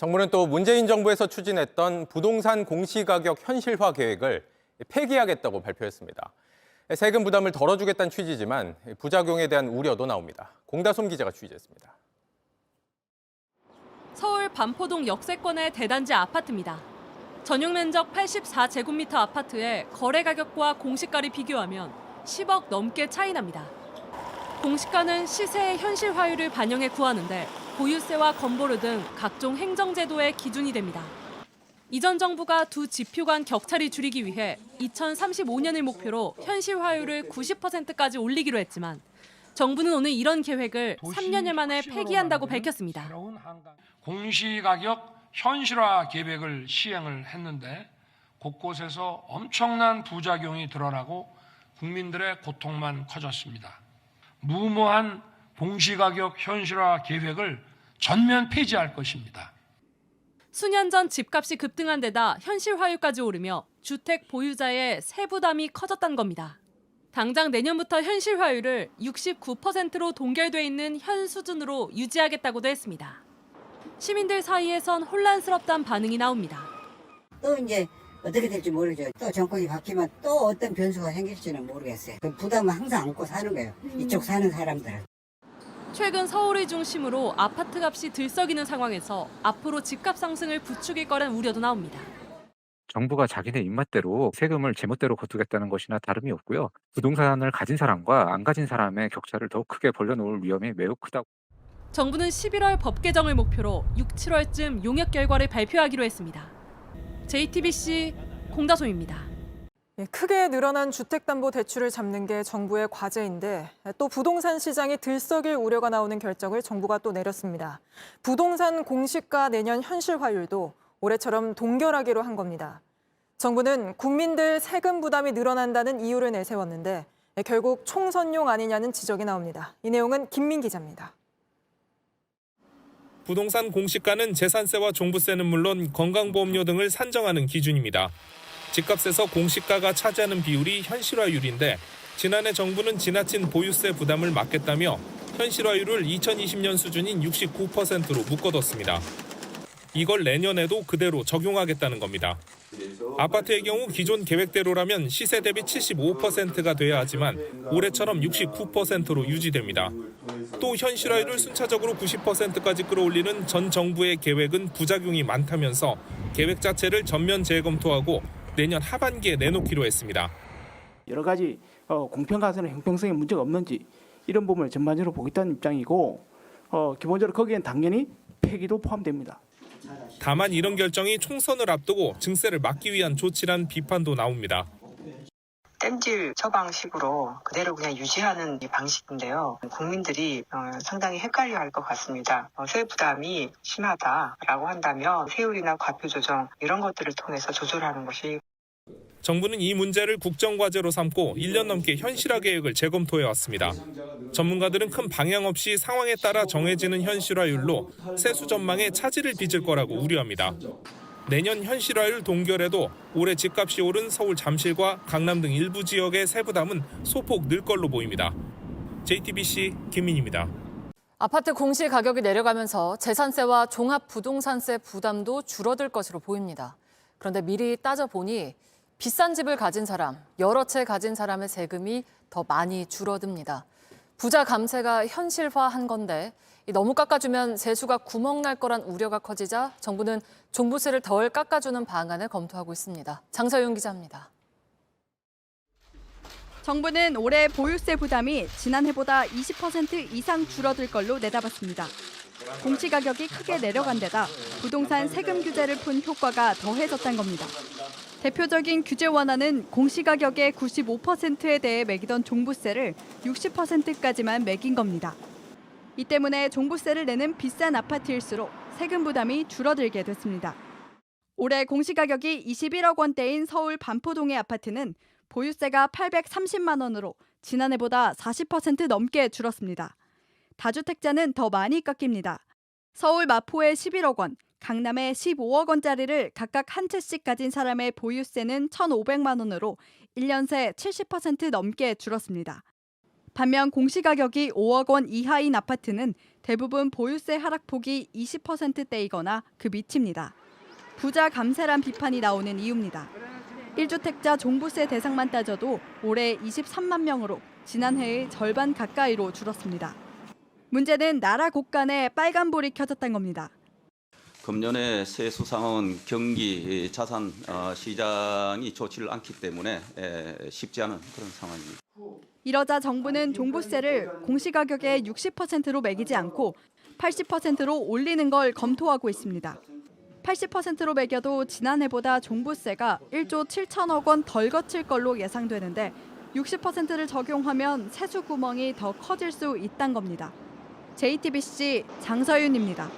정부는 또 문재인 정부에서 추진했던 부동산 공시가격 현실화 계획을 폐기하겠다고 발표했습니다. 세금 부담을 덜어주겠다는 취지지만 부작용에 대한 우려도 나옵니다. 공다솜 기자가 취재했습니다. 서울 반포동 역세권의 대단지 아파트입니다. 전용 면적 84제곱미터 아파트의 거래 가격과 공시가를 비교하면 10억 넘게 차이 납니다. 공시가는 시세의 현실화율을 반영해 구하는데 보유세와 건보료 등 각종 행정제도의 기준이 됩니다. 이전 정부가 두 지표 간 격차를 줄이기 위해 2035년을 목표로 현실화율을 90%까지 올리기로 했지만 정부는 오늘 이런 계획을 3년여 만에 폐기한다고 밝혔습니다. 공시가격 현실화 계획을 시행을 했는데 곳곳에서 엄청난 부작용이 드러나고 국민들의 고통만 커졌습니다. 무모한 공시가격 현실화 계획을 전면 폐지할 것입니다. 수년 전 집값이 급등한 데다 현실화율까지 오르며 주택 보유자의 세부담이 커졌다는 겁니다. 당장 내년부터 현실화율을 69%로 동결돼 있는 현 수준으로 유지하겠다고도 했습니다. 시민들 사이에선 혼란스럽다는 반응이 나옵니다. 또 이제 어떻게 될지 모르죠. 또 정권이 바뀌면 또 어떤 변수가 생길지는 모르겠어요. 그 부담은 항상 안고 사는 거예요. 이쪽 사는 사람들은. 최근 서울을 중심으로 아파트 값이 들썩이는 상황에서 앞으로 집값 상승을 부추길 거란 우려도 나옵니다. 정부가 자기네 입맛대로 세금을 제멋대로 거두겠다는 것이나 다름이 없고요. 부동산을 가진 사람과 안 가진 사람의 격차를 더 크게 벌려놓을 위험이 매우 크다고. 정부는 11월 법 개정을 목표로 6, 7월쯤 용역 결과를 발표하기로 했습니다. JTBC 공다솜입니다. 크게 늘어난 주택담보대출을 잡는 게 정부의 과제인데 또 부동산 시장이 들썩일 우려가 나오는 결정을 정부가 또 내렸습니다. 부동산 공시가 내년 현실화율도 올해처럼 동결하기로 한 겁니다. 정부는 국민들 세금 부담이 늘어난다는 이유를 내세웠는데 결국 총선용 아니냐는 지적이 나옵니다. 이 내용은 김민 기자입니다. 부동산 공시가는 재산세와 종부세는 물론 건강보험료 등을 산정하는 기준입니다. 집값에서 공시가가 차지하는 비율이 현실화율인데 지난해 정부는 지나친 보유세 부담을 막겠다며 현실화율을 2020년 수준인 69%로 묶어뒀습니다. 이걸 내년에도 그대로 적용하겠다는 겁니다. 아파트의 경우 기존 계획대로라면 시세 대비 75%가 돼야 하지만 올해처럼 69%로 유지됩니다. 또 현실화율을 순차적으로 90%까지 끌어올리는 전 정부의 계획은 부작용이 많다면서 계획 자체를 전면 재검토하고 내년 하반기에 내놓기로 했습니다. 여러 가지 공평가성이나 형평성에 문제가 없는지 이런 부분을 전반적으로 보겠다는 입장이고 기본적으로 거기엔 당연히 폐기도 포함됩니다. 다만 이런 결정이 총선을 앞두고 증세를 막기 위한 조치란 비판도 나옵니다. 땜질 처방식으로 그대로 그냥 유지하는 방식인데요. 국민들이 상당히 헷갈려할 것 같습니다. 세금 부담이 심하다라고 한다면 세율이나 과표 조정 이런 것들을 통해서 조절하는 것이. 정부는 이 문제를 국정과제로 삼고 1년 넘게 현실화 계획을 재검토해왔습니다. 전문가들은 큰 방향 없이 상황에 따라 정해지는 현실화율로 세수 전망에 차질을 빚을 거라고 우려합니다. 내년 현실화율 동결에도 올해 집값이 오른 서울 잠실과 강남 등 일부 지역의 세부담은 소폭 늘 걸로 보입니다. JTBC 김민희입니다. 아파트 공시 가격이 내려가면서 재산세와 종합부동산세 부담도 줄어들 것으로 보입니다. 그런데 미리 따져보니 비싼 집을 가진 사람, 여러 채 가진 사람의 세금이 더 많이 줄어듭니다. 부자 감세가 현실화한 건데 너무 깎아주면 세수가 구멍 날 거란 우려가 커지자 정부는 종부세를 덜 깎아주는 방안을 검토하고 있습니다. 장서윤 기자입니다. 정부는 올해 보유세 부담이 지난해보다 20% 이상 줄어들 걸로 내다봤습니다. 공시가격이 크게 내려간 데다 부동산 세금 규제를 푼 효과가 더해졌다는 겁니다. 대표적인 규제 완화는 공시가격의 95%에 대해 매기던 종부세를 60%까지만 매긴 겁니다. 이 때문에 종부세를 내는 비싼 아파트일수록 세금 부담이 줄어들게 됐습니다. 올해 공시가격이 21억 원대인 서울 반포동의 아파트는 보유세가 830만 원으로 지난해보다 40% 넘게 줄었습니다. 다주택자는 더 많이 깎입니다. 서울 마포의 11억 원, 강남의 15억 원짜리를 각각 한 채씩 가진 사람의 보유세는 1,500만 원으로 1년 새 70% 넘게 줄었습니다. 반면 공시가격이 5억 원 이하인 아파트는 대부분 보유세 하락폭이 20%대이거나 그 밑입니다. 부자 감세란 비판이 나오는 이유입니다. 1주택자 종부세 대상만 따져도 올해 23만 명으로 지난해의 절반 가까이로 줄었습니다. 문제는 나라 곳간에 빨간불이 켜졌다는 겁니다. 금년의 세수 상황은 경기 자산 시장이 좋지를 않기 때문에 쉽지 않은 그런 상황입니다. 이러자 정부는 종부세를 공시가격의 60%로 매기지 않고 80%로 올리는 걸 검토하고 있습니다. 80%로 매겨도 지난해보다 종부세가 1조 7천억 원 덜 거칠 걸로 예상되는데 60%를 적용하면 세수 구멍이 더 커질 수 있다는 겁니다. JTBC 장서윤입니다.